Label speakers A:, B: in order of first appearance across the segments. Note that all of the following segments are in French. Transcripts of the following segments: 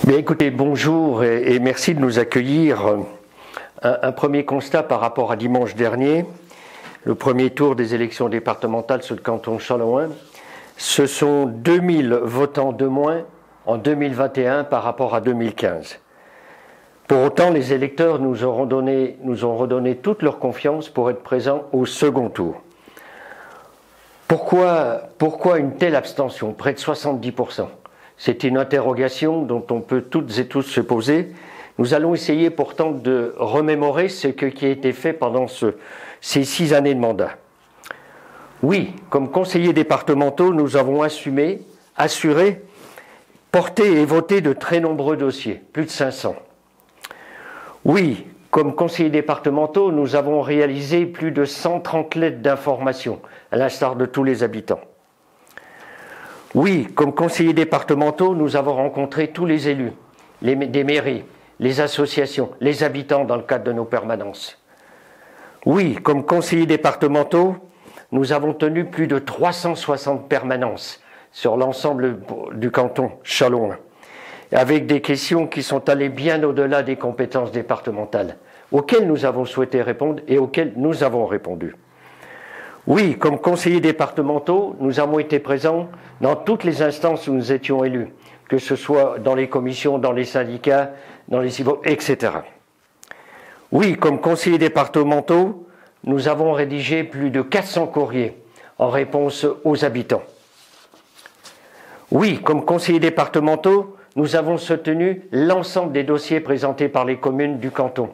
A: Bien, écoutez, bonjour et merci de nous accueillir. Un premier constat par rapport à dimanche dernier, le premier tour des élections départementales sur le canton de Châlons. Ce sont 2000 votants de moins en 2021 par rapport à 2015. Pour autant, les électeurs nous ont redonné toute leur confiance pour être présents au second tour. Pourquoi une telle abstention, près de 70%? C'est une interrogation dont on peut toutes et tous se poser. Nous allons essayer pourtant de remémorer ce qui a été fait pendant ces 6 années de mandat. Oui, comme conseillers départementaux, nous avons assuré, porté et voté de très nombreux dossiers, plus de 500. Oui, comme conseillers départementaux, nous avons réalisé plus de 130 lettres d'information, à l'instar de tous les habitants. Oui, comme conseillers départementaux, nous avons rencontré tous les élus, des mairies, les associations, les habitants dans le cadre de nos permanences. Oui, comme conseillers départementaux, nous avons tenu plus de 360 permanences sur l'ensemble du canton Châlons, avec des questions qui sont allées bien au-delà des compétences départementales, auxquelles nous avons souhaité répondre et auxquelles nous avons répondu. Oui, comme conseillers départementaux, nous avons été présents dans toutes les instances où nous étions élus, que ce soit dans les commissions, dans les syndicats, dans les civils, etc. Oui, comme conseillers départementaux, nous avons rédigé plus de 400 courriers en réponse aux habitants. Oui, comme conseillers départementaux, nous avons soutenu l'ensemble des dossiers présentés par les communes du canton.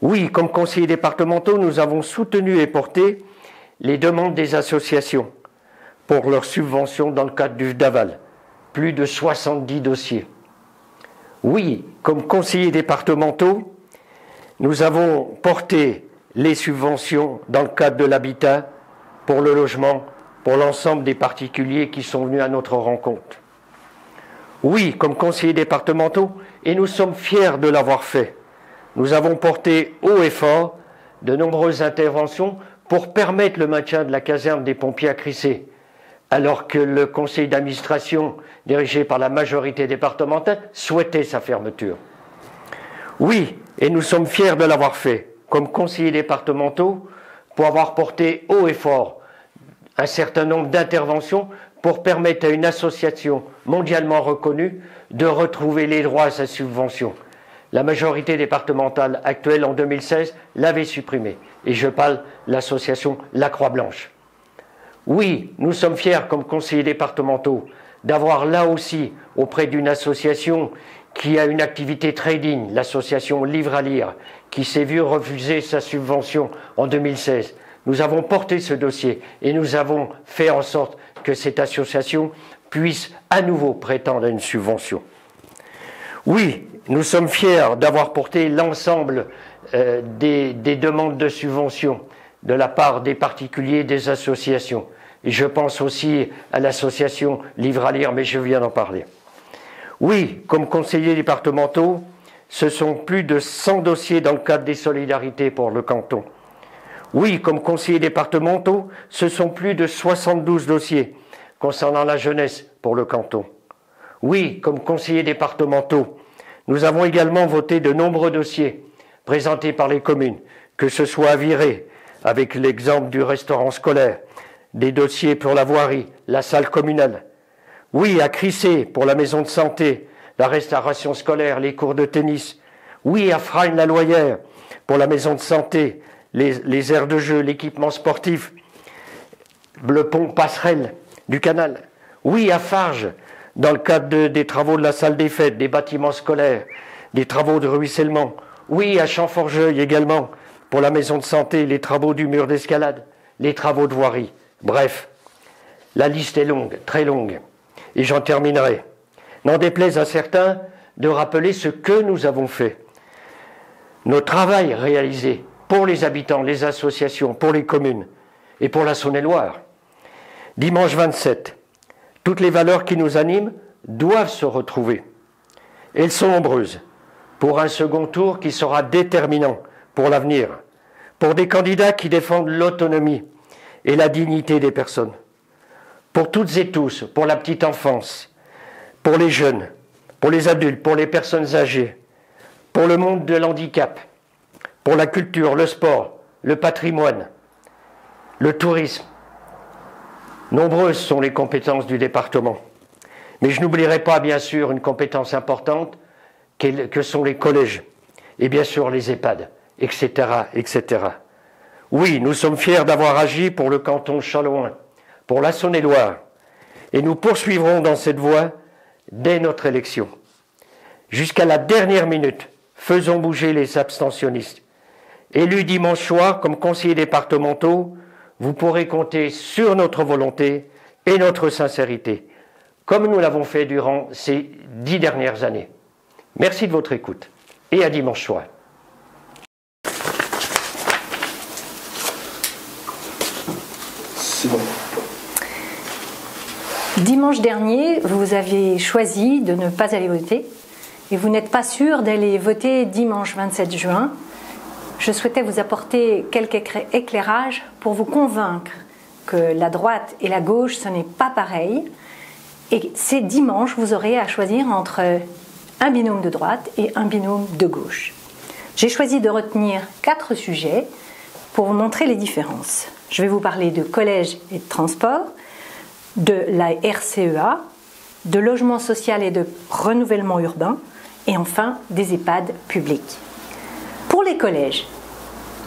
A: Oui, comme conseillers départementaux, nous avons soutenu et porté les demandes des associations pour leurs subventions dans le cadre du DAVAL, plus de 70 dossiers. Oui, comme conseillers départementaux, nous avons porté les subventions dans le cadre de l'habitat pour le logement, pour l'ensemble des particuliers qui sont venus à notre rencontre. Oui, comme conseillers départementaux, et nous sommes fiers de l'avoir fait, nous avons porté haut et fort de nombreuses interventions pour permettre le maintien de la caserne des pompiers à Crissé, alors que le conseil d'administration, dirigé par la majorité départementale, souhaitait sa fermeture. Oui, et nous sommes fiers de l'avoir fait, comme conseillers départementaux, pour avoir porté haut et fort un certain nombre d'interventions pour permettre à une association mondialement reconnue de retrouver les droits à sa subvention. La majorité départementale actuelle, en 2016, l'avait supprimée. Et je parle de l'association La Croix-Blanche. Oui, nous sommes fiers, comme conseillers départementaux, d'avoir là aussi, auprès d'une association qui a une activité très digne, l'association Livre à lire, qui s'est vue refuser sa subvention en 2016. Nous avons porté ce dossier et nous avons fait en sorte que cette association puisse à nouveau prétendre à une subvention. Oui, nous sommes fiers d'avoir porté l'ensemble des demandes de subvention de la part des particuliers, des associations. Et je pense aussi à l'association Livre à lire, mais je viens d'en parler. Oui, comme conseillers départementaux, ce sont plus de 100 dossiers dans le cadre des solidarités pour le canton. Oui, comme conseillers départementaux, ce sont plus de 72 dossiers concernant la jeunesse pour le canton. Oui, comme conseillers départementaux, nous avons également voté de nombreux dossiers présentés par les communes, que ce soit à Viré, avec l'exemple du restaurant scolaire, des dossiers pour la voirie, la salle communale. Oui, à Crissé, pour la maison de santé, la restauration scolaire, les cours de tennis. Oui, à Frasnes-la-Loyère, pour la maison de santé, les aires de jeu, l'équipement sportif, le pont passerelle du canal. Oui, à Farges, dans le cadre des travaux de la salle des fêtes, des bâtiments scolaires, des travaux de ruissellement. Oui, à Champforgeuil également, pour la maison de santé, les travaux du mur d'escalade, les travaux de voirie. Bref, la liste est longue, très longue. Et j'en terminerai. N'en déplaise à certains de rappeler ce que nous avons fait. Nos travail réalisés pour les habitants, les associations, pour les communes et pour la Saône-et-Loire. Dimanche 27, toutes les valeurs qui nous animent doivent se retrouver. Elles sont nombreuses pour un second tour qui sera déterminant pour l'avenir, pour des candidats qui défendent l'autonomie et la dignité des personnes, pour toutes et tous, pour la petite enfance, pour les jeunes, pour les adultes, pour les personnes âgées, pour le monde de l'handicap, pour la culture, le sport, le patrimoine, le tourisme. Nombreuses sont les compétences du département. Mais je n'oublierai pas, bien sûr, une compétence importante que sont les collèges et bien sûr les EHPAD, etc., etc. Oui, nous sommes fiers d'avoir agi pour le canton de Châlons, pour la Saône-et-Loire, et nous poursuivrons dans cette voie dès notre élection. Jusqu'à la dernière minute, faisons bouger les abstentionnistes. Élus dimanche soir comme conseillers départementaux, vous pourrez compter sur notre volonté et notre sincérité, comme nous l'avons fait durant ces 10 dernières années. Merci de votre écoute et à dimanche soir.
B: C'est bon.
C: Dimanche dernier, vous aviez choisi de ne pas aller voter et vous n'êtes pas sûr d'aller voter dimanche 27 juin. Je souhaitais vous apporter quelques éclairages pour vous convaincre que la droite et la gauche, ce n'est pas pareil. Et c'est dimanche, vous aurez à choisir entre un binôme de droite et un binôme de gauche. J'ai choisi de retenir 4 sujets pour vous montrer les différences. Je vais vous parler de collège et de transport, de la RCEA, de logement social et de renouvellement urbain, et enfin des EHPAD publics. Pour les collèges,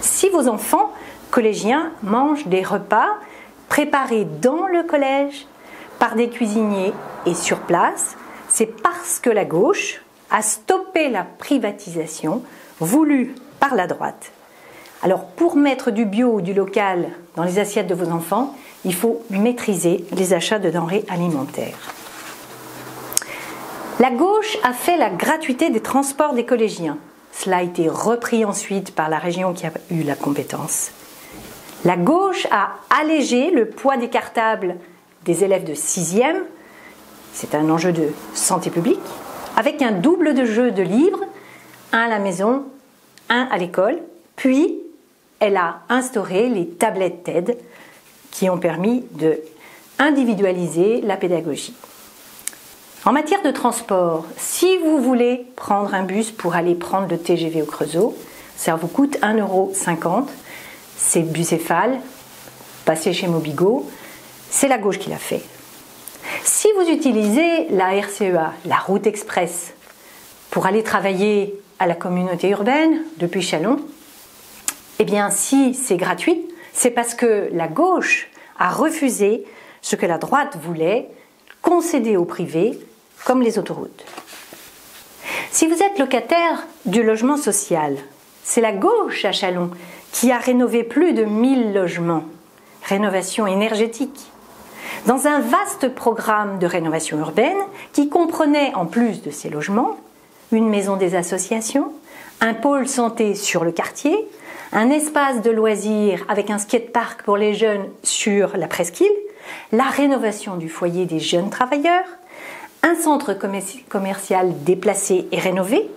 C: si vos enfants collégiens mangent des repas préparés dans le collège par des cuisiniers et sur place, c'est parce que la gauche a stoppé la privatisation voulue par la droite. Alors pour mettre du bio ou du local dans les assiettes de vos enfants, il faut maîtriser les achats de denrées alimentaires. La gauche a fait la gratuité des transports des collégiens. Cela a été repris ensuite par la région qui a eu la compétence. La gauche a allégé le poids des cartables des élèves de 6e, c'est un enjeu de santé publique, avec un double de jeu de livres, un à la maison, un à l'école, puis elle a instauré les tablettes TED qui ont permis de individualiser la pédagogie. En matière de transport, si vous voulez prendre un bus pour aller prendre le TGV au Creusot, ça vous coûte 1,50 €. C'est bucéphale, passé chez Mobigo, c'est la gauche qui l'a fait. Si vous utilisez la RCEA, la route express, pour aller travailler à la communauté urbaine depuis Châlons, eh bien si c'est gratuit, c'est parce que la gauche a refusé ce que la droite voulait, concéder au privé, comme les autoroutes. Si vous êtes locataire du logement social, c'est la gauche à Châlons qui a rénové plus de 1000 logements, rénovation énergétique, dans un vaste programme de rénovation urbaine qui comprenait, en plus de ces logements, une maison des associations, un pôle santé sur le quartier, un espace de loisirs avec un skatepark pour les jeunes sur la presqu'île, la rénovation du foyer des jeunes travailleurs, un centre commercial déplacé et rénové,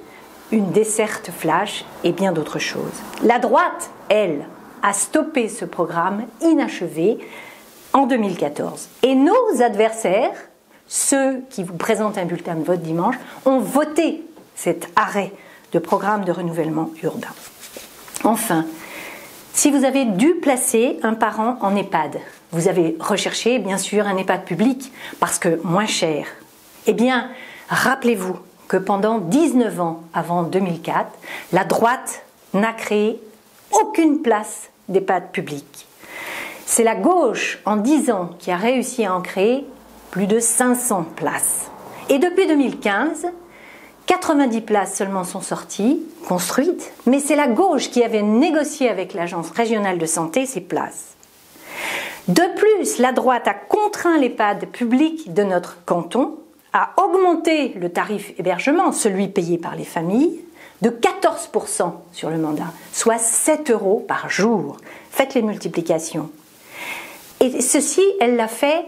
C: une desserte flash et bien d'autres choses. La droite, elle, a stoppé ce programme inachevé en 2014. Et nos adversaires, ceux qui vous présentent un bulletin de vote dimanche, ont voté cet arrêt de programme de renouvellement urbain. Enfin, si vous avez dû placer un parent en EHPAD, vous avez recherché bien sûr un EHPAD public parce que moins cher. Eh bien, rappelez-vous que pendant 19 ans avant 2004, la droite n'a créé aucune place d'EHPAD public. C'est la gauche, en 10 ans, qui a réussi à en créer plus de 500 places. Et depuis 2015, 90 places seulement sont sorties, construites, mais c'est la gauche qui avait négocié avec l'Agence régionale de santé ces places. De plus, la droite a contraint l'EHPAD public de notre canton à augmenter le tarif hébergement, celui payé par les familles, de 14% sur le mandat, soit 7 € par jour. Faites les multiplications. Et ceci, elle l'a fait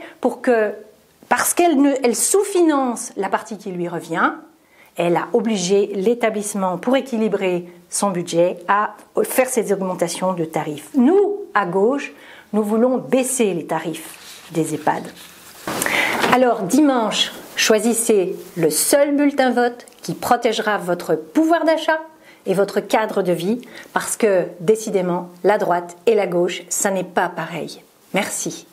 C: parce qu'elle sous-finance la partie qui lui revient, elle a obligé l'établissement, pour équilibrer son budget, à faire ces augmentations de tarifs. Nous, à gauche, nous voulons baisser les tarifs des EHPAD. Alors dimanche, choisissez le seul bulletin vote qui protégera votre pouvoir d'achat et votre cadre de vie, parce que décidément, la droite et la gauche, ça n'est pas pareil. Merci.